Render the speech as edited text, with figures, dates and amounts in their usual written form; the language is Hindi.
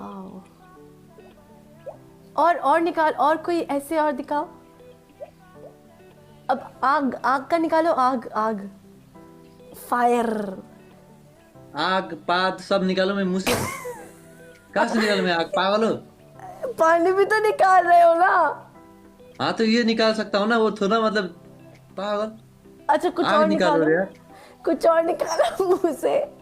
वाओ। और निकाल, और कोई ऐसे और दिखाओ। अब आग, आग का निकालो, आग आग, फायर। आग पाद सब निकालो मैं मुंह से। कहाँ से निकालो मैं आग, पागल हो? पानी भी तो निकाल रहे हो ना। हाँ तो ये निकाल सकता हूँ ना, वो थोड़ा मतलब पागल। अच्छा कुछ आग और निकालो निकालो, रे यार। कुछ और निकालो मुंह से।